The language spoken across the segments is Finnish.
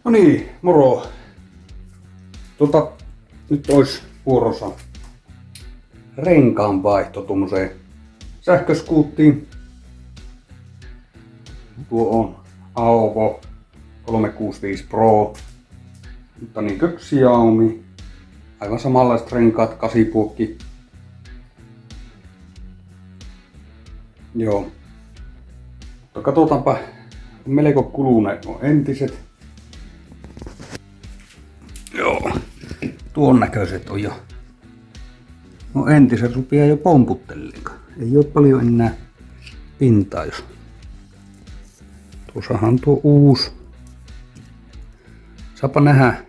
No niin, moro. Nyt olisi vuorossa renkaanvaihto tuommoiseen sähköskuuttiin. Tuo on AOVO 365 Pro, mutta niinkö Xiaomi. Aivan samanlaiset renkaat, 8-puokki. Joo. Mutta katsotaanpa, melko kuluneet on entiset. Joo. Tuon näköiset on jo. No entiset rupeaa jo pomputtelemaan. Ei oo paljon enää pintaa jos. Tuossahan tuo uusi. Saapa nähdä.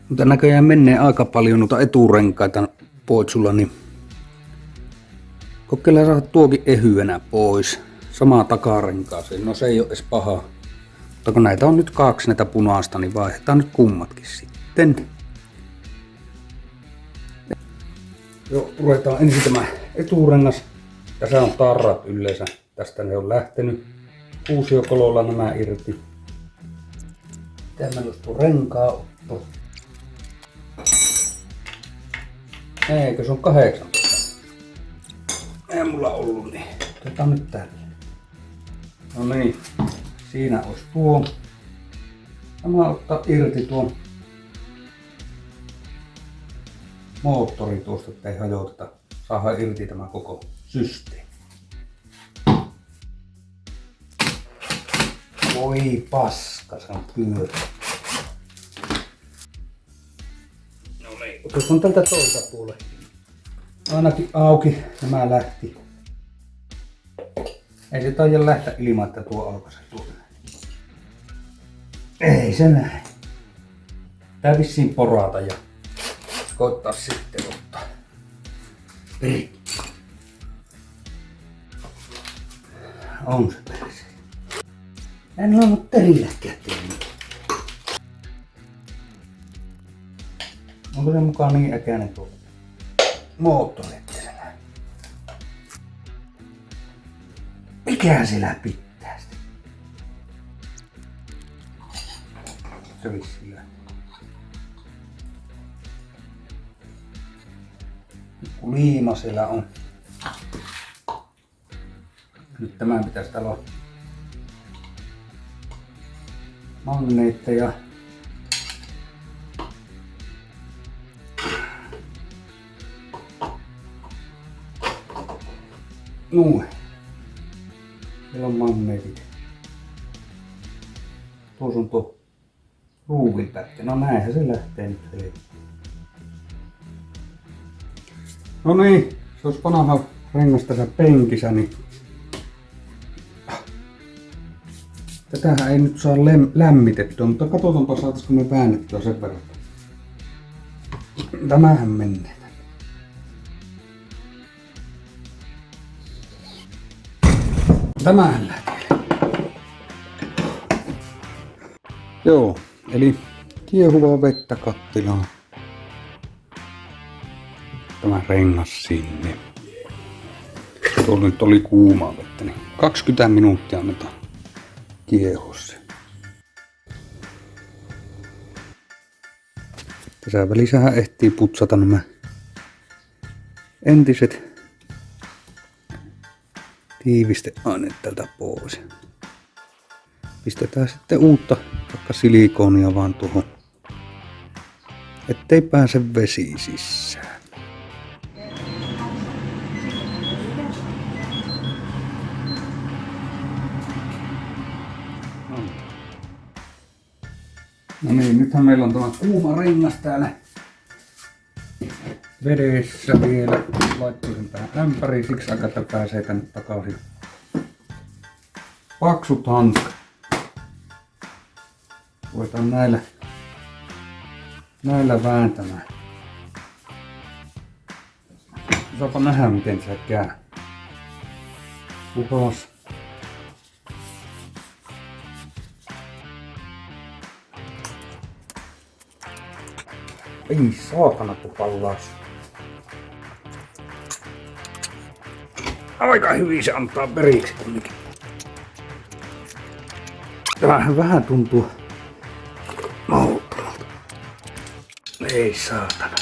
Mutta näköjään menee aika paljon noita eturenkaita pois sulla, niin kokeillaan saada tuokin ehyenä pois. Samaa takarenkaaseen. No se ei oo edes paha. Mutta kun näitä on nyt 2 näitä punaista, niin vaihdetaan nyt kummatkin sitten. Joo, puretaan ensin tämä eturengas. Tässä on tarrat yleensä. Tästä ne on lähtenyt. Kuusiokololla nämä irti. Tämä olisi tuo renkaanotto. Eikö se on 18? Ei mulla ollut niin. Otetaan nyt tälle. No niin. Siinä olisi tuo. Tämä ottaa irti tuon moottori tuosta, ettei hajoteta. Saadaan irti tämä koko systeemi. Voi paska, se on pyörä. No niin. Otetaan tältä toiselta puolelta. Ainakin auki nämä lähti. Ei se taida lähteä ilman, että tuo aukaisi tuonne. Ei se näin. Tää vissiin porata ja koittaa sitten ottaa perikko. On se perse. En ole terilläkään tehnyt. Onko se mukaan niin äkäinen tuo moottori, että se näin? Mikä sillä pitää sitä? Se vissiin lähtee. Joku liima siellä on. Nyt tämän pitäisi täällä olla magneetteja. Noin. Siellä on magneetit. Tuossa on tuo ruuvinpätkä. No näinhän se lähtee nyt. No niin, se olisi vanha rengas tässä penkissä, niin tätähän ei nyt saa lämmitettyä, mutta katsotaanpa saataisiko me väännettyä sen verran. Tämähän menee. Tämähän lähtee. Joo, eli kiehuvaa vettä kattilaan. Tämä rengas sinne. Tuolla nyt oli kuumaa vettä, niin 20 minuuttia annetaan kiehua se. Tässä välissähän ehtii putsata nämä entiset tiivisteaineet tältä pois. Pistetään sitten uutta vaikka silikoonia vaan tuohon, ettei pääse vesi sisään. No niin, nythän meillä on tämä kuuma rengas täällä vedessä vielä. Laittoisin tähän ämpäriin siksi aikaa, että pääsee tänne takaisin. Paksut hanskat. Voidaan näillä vääntämään. Saapa nähdä miten se käy. Ulos. Ei saatana kun pallas. Aika hyvin se antaa periksi kumminkin. Tämähän vähän tuntuu mahdottomalta. Ei saatana.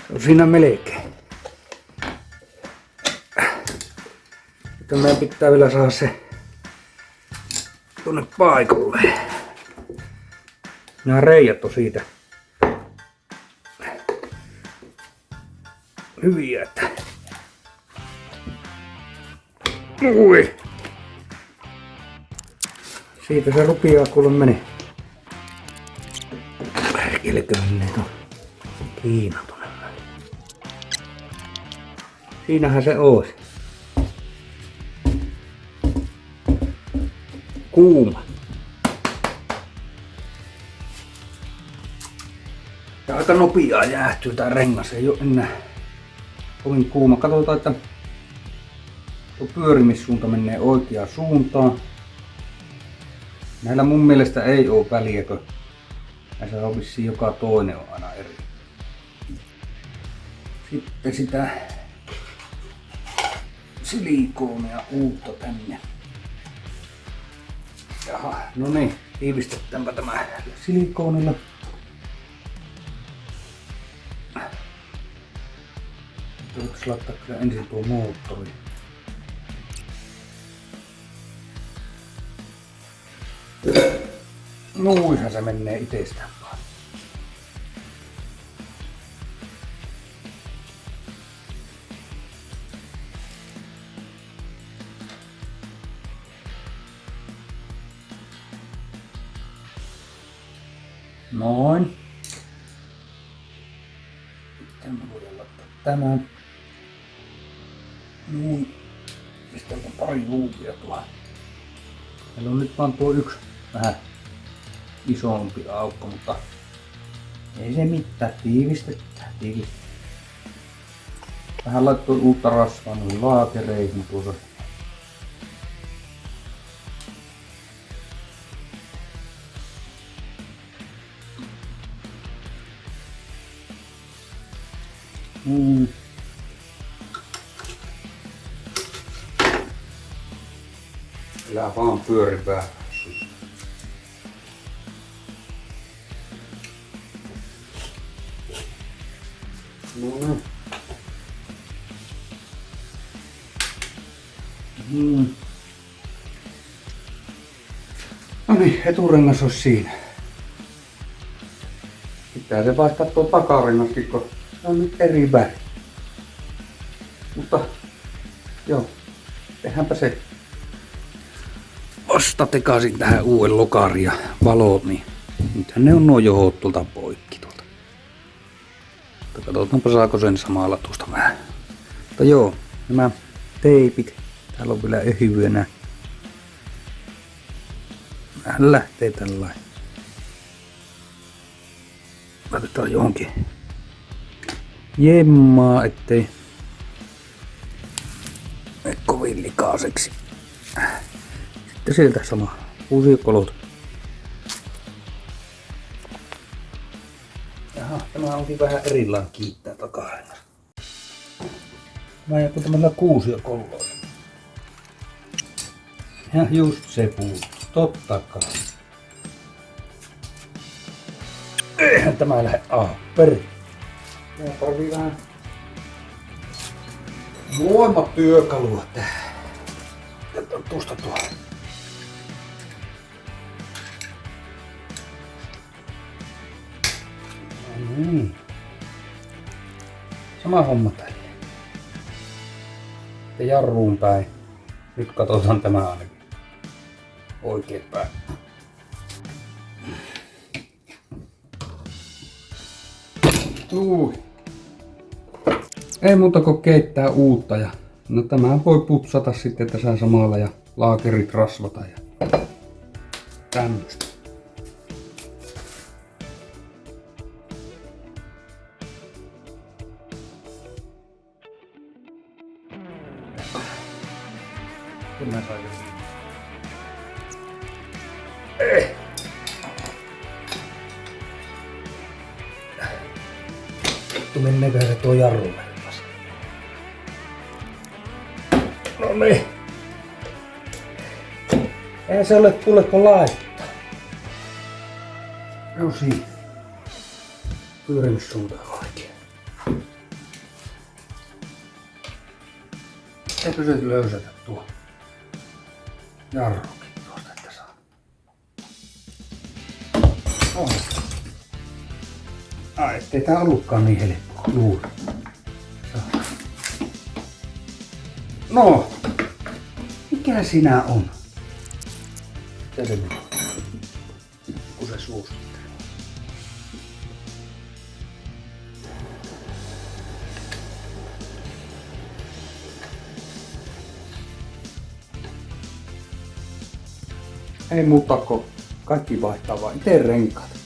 Se on siinä melkein. Nyt meidän pitää vielä saada se tuonne paikalle. Nämä reijät on siitä hyviä, että ui. Siitä se rupeaa kuule meni. Perkelekö menee tuon Kiina tuonne väliin. Siinähän se olisi. Kuuma. Ja aika nopeaa jäähtyy tää rengas, ei oo enää kovin kuuma. Katsotaan, että tuo pyörimissuunta menee oikeaan suuntaan. Näillä mun mielestä ei oo väliä, kun näissä on vissiin joka toinen on aina eri. Sitten sitä silikoonia uutta tänne. Jaha, no niin, tiivistetäänpä tämä silikoonilla. Voitaisiin laittaa kyllä ensin tuo moottori. Nuihan se menee itsestään vaan. Noin. Sitten mä voidaan laittaa tämän. Noin. Pistämme pari luupia tuohon. Meillä on nyt vaan tuo yksi vähän isompi aukko, mutta ei se mitään. Tiivistetään. Vähän laittoi uutta rasvaa noihin laakereihin tuossa. Elää vaan pyörivää. No niin, eturengas olisi siinä. Pitää se vaihtaa tuo takarengaskin, kun se on nyt eri väri. Mutta joo, tehdäänpä se. Vasta tekaisin tähän uuden lokarin ja valot, niin nythän ne on nuo johot tuolta poikki tuolta. Mutta katsotaanpa saako sen samalla tuosta vähän. Mutta joo, nämä teipit. Täällä on vielä ehyönä. Vähän lähtee tällainen. Laitetaan johonkin jemmaa, ettei mene kovin likaiseksi. Sitten sieltä sama uusiokolot. Jaha, tämä onkin vähän erilainen kiittää takarengas. Mä joku tämmöllä kuusiokoloilla. Ja just se puuttuu, totta kai. Eihän tämä lähde perin. Mä tarvii vähän voimatyökalua tähän. Jätän tuosta tuohon. Niin. Sama homma tälle. Ja jarruun päin. Nyt katsotaan tämä ainakin oikein päin. Ei muuta kuin keittää uutta ja no tämä voi putsata sitten tässä samalla ja laakerit rasvata ja tämmöstä. Mä sain meneekö se tuo jarru verpas. No niin. Eihän se ole kuuleeko laittaa. No siinä. Pyörimyssuuntaan oikein. Eikö se löysätä tuo jarrukin tuosta, että saa? Oho. Ai, ettei tää ollutkaan niin helppoa. Luulen. No, mikä sinä on? Terve. Kun se suustuttelee. Ei muuta kuin kaikki vaihtaa vaan itse renkaat.